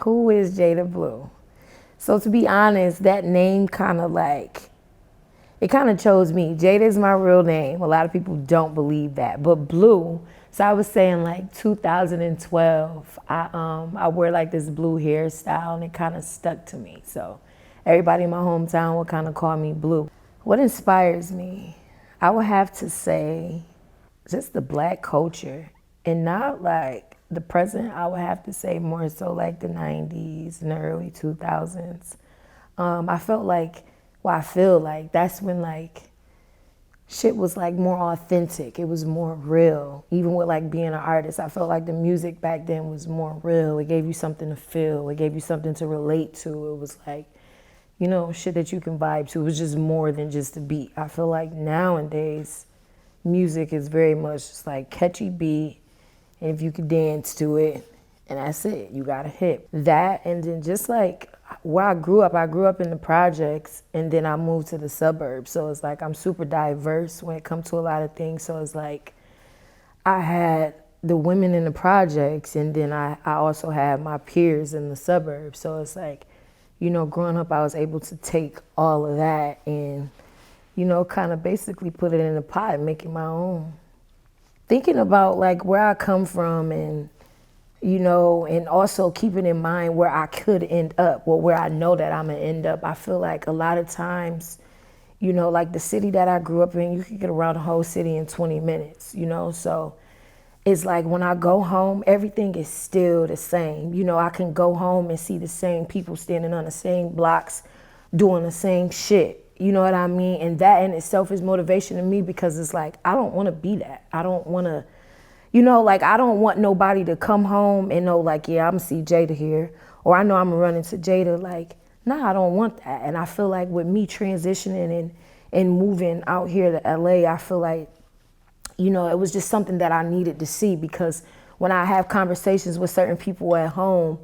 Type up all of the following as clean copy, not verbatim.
Who is Jada Blue? So to be honest, that name kind of like, it kind of chose me. Jada is my real name. A lot of people don't believe that, but Blue. So I was saying like 2012, I wear like this blue hairstyle and it kind of stuck to me. So everybody in my hometown would kind of call me Blue. What inspires me? I would have to say just the black culture, and not like the present. I would have to say more so like the 90s and the early 2000s. I felt like, well, I feel like that's when like shit was like more authentic. It was more real. Even with like being an artist, I felt like the music back then was more real. It gave you something to feel. It gave you something to relate to. It was like, you know, shit that you can vibe to. It was just more than just a beat. I feel like nowadays music is very much just like catchy beat, and if you can dance to it, and that's it. You got a hit. That, and then just like where I grew up in the projects, and then I moved to the suburbs. So it's like I'm super diverse when it comes to a lot of things. So it's like I had the women in the projects, and then I also had my peers in the suburbs. So it's like, you know, growing up, I was able to take all of that and, you know, kind of basically put it in a pot and make it my own. Thinking about like where I come from, and, you know, and also keeping in mind where I could end up, or where I know that I'm gonna end up. I feel like a lot of times, you know, like the city that I grew up in, you could get around the whole city in 20 minutes, you know? So it's like when I go home, everything is still the same. You know, I can go home and see the same people standing on the same blocks doing the same shit. You know what I mean? And that in itself is motivation to me, because it's like, I don't want to be that. I don't want to, you know, like I don't want nobody to come home and know like, yeah, I'm gonna see Jada here, or I know I'm gonna run into Jada. Like, nah, I don't want that. And I feel like with me transitioning and moving out here to LA, I feel like, you know, it was just something that I needed to see, because when I have conversations with certain people at home,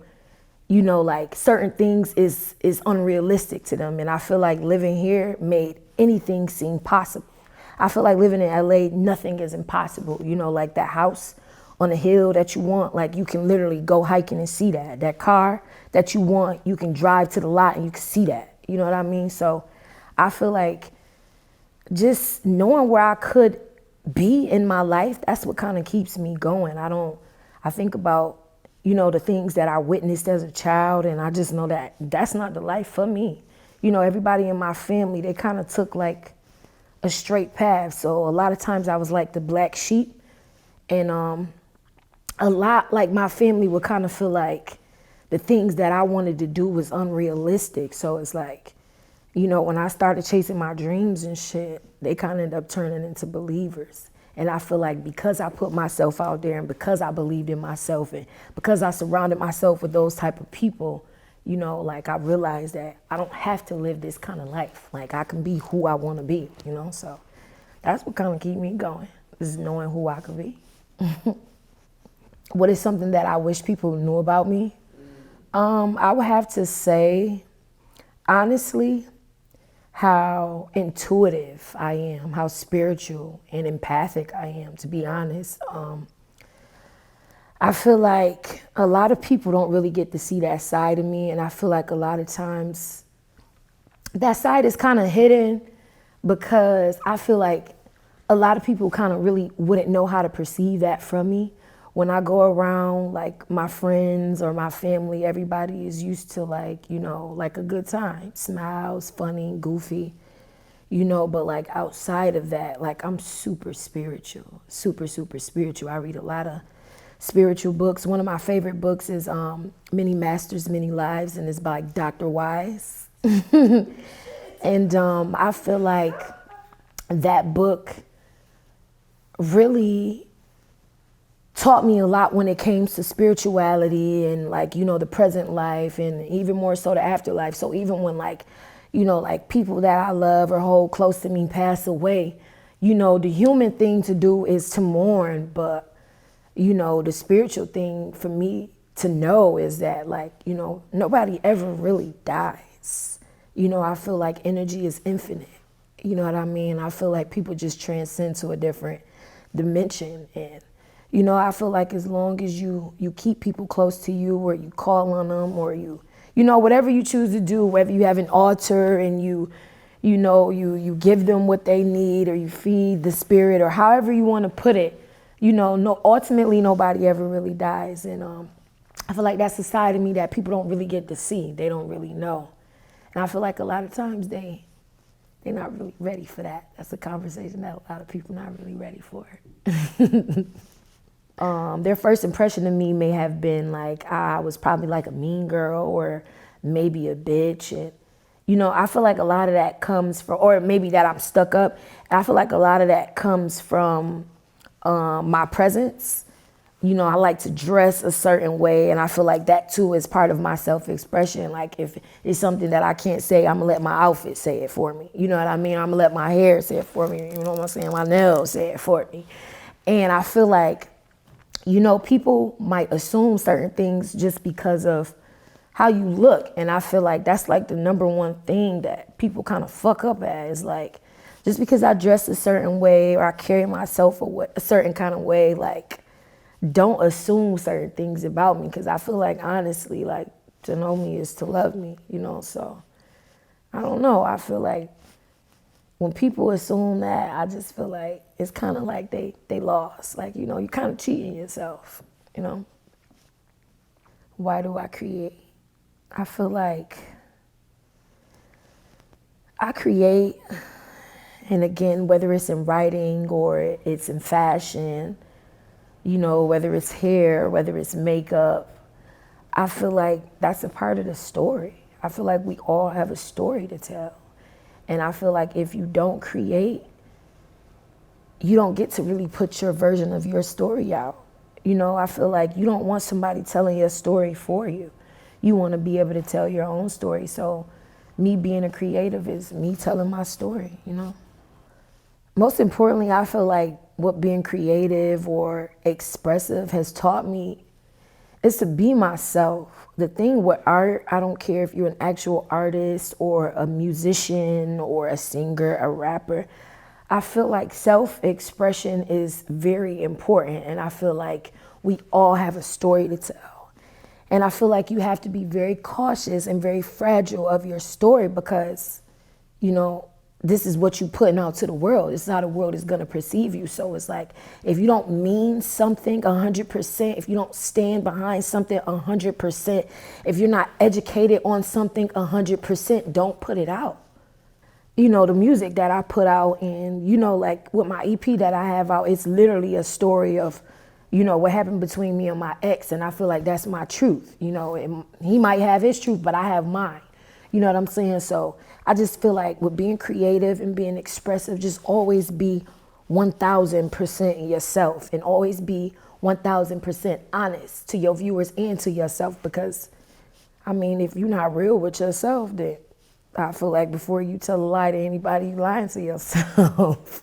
you know, like certain things is unrealistic to them. And I feel like living here made anything seem possible. I feel like living in LA, nothing is impossible. You know, like that house on the hill that you want, like you can literally go hiking and see that. That car that you want, you can drive to the lot and you can see that. You know what I mean? So I feel like just knowing where I could be in my life, that's what kind of keeps me going. I think about, you know, the things that I witnessed as a child, and I just know that that's not the life for me. You know, everybody in my family, they kind of took like a straight path. So a lot of times I was like the black sheep, and a lot like my family would kind of feel like the things that I wanted to do was unrealistic. So it's like, you know, when I started chasing my dreams and shit, they kind of ended up turning into believers. And I feel like because I put myself out there, and because I believed in myself, and because I surrounded myself with those type of people, you know, like I realized that I don't have to live this kind of life. Like I can be who I want to be, you know? So that's what kind of keep me going, is knowing who I could be. What is something that I wish people knew about me? I would have to say, honestly, how intuitive I am, how spiritual and empathic I am, to be honest. I feel like a lot of people don't really get to see that side of me, and I feel like a lot of times that side is kind of hidden, because I feel like a lot of people kind of really wouldn't know how to perceive that from me. When I go around, like my friends or my family, everybody is used to like, you know, like a good time, smiles, funny, goofy, you know, but like outside of that, like I'm super spiritual, super, super spiritual. I read a lot of spiritual books. One of my favorite books is Many Masters, Many Lives, and it's by Dr. Wise. And I feel like that book really taught me a lot when it came to spirituality and like, you know, the present life, and even more so the afterlife. So even when like, you know, like people that I love or hold close to me pass away, you know, the human thing to do is to mourn, but you know, the spiritual thing for me to know is that like, you know, nobody ever really dies. You know, I feel like energy is infinite. You know what I mean? I feel like people just transcend to a different dimension, and You know, I feel like as long as you keep people close to you, or you call on them, or you know, whatever you choose to do, whether you have an altar and you give them what they need, or you feed the spirit, or however you want to put it, you know, no, ultimately nobody ever really dies. And I feel like that's a side of me that people don't really get to see. They don't really know. And I feel like a lot of times they're not really ready for that. That's a conversation that a lot of people not really ready for. Their first impression of me may have been like I was probably like a mean girl, or maybe a bitch. And, you know, I feel like a lot of that comes from, or maybe that I'm stuck up. I feel like a lot of that comes from my presence. You know, I like to dress a certain way, and I feel like that too is part of my self-expression. Like if it's something that I can't say, I'm gonna let my outfit say it for me. You know what I mean? I'm gonna let my hair say it for me. You know what I'm saying? My nails say it for me. And I feel like, you know, people might assume certain things just because of how you look. And I feel like that's like the number one thing that people kind of fuck up at, is like, just because I dress a certain way or I carry myself a certain kind of way, like, don't assume certain things about me. Because I feel like, honestly, like, to know me is to love me, you know. So I don't know. I feel like when people assume that, I just feel like it's kind of like they lost. Like, you know, you kind of cheating yourself, you know. Why do I create? I feel like I create, and again, whether it's in writing or it's in fashion, you know, whether it's hair, whether it's makeup, I feel like that's a part of the story. I feel like we all have a story to tell. And I feel like if you don't create, you don't get to really put your version of your story out. You know, I feel like you don't want somebody telling your story for you. You want to be able to tell your own story. So me being a creative is me telling my story, you know. Most importantly, I feel like what being creative or expressive has taught me is to be myself. The thing with art, I don't care if you're an actual artist or a musician or a singer, a rapper. I feel like self-expression is very important, and I feel like we all have a story to tell. And I feel like you have to be very cautious and very fragile of your story, because, you know, this is what you're putting out to the world. It's how the world is going to perceive you. So it's like, if you don't mean something 100%, if you don't stand behind something 100%, if you're not educated on something 100%, don't put it out. You know, the music that I put out, and, you know, like with my EP that I have out, it's literally a story of, you know, what happened between me and my ex. And I feel like that's my truth. You know, and he might have his truth, but I have mine. You know what I'm saying? So I just feel like with being creative and being expressive, just always be 1000% yourself, and always be 1000% honest to your viewers and to yourself. Because, I mean, if you're not real with yourself, then I feel like before you tell a lie to anybody, you're lying to yourself.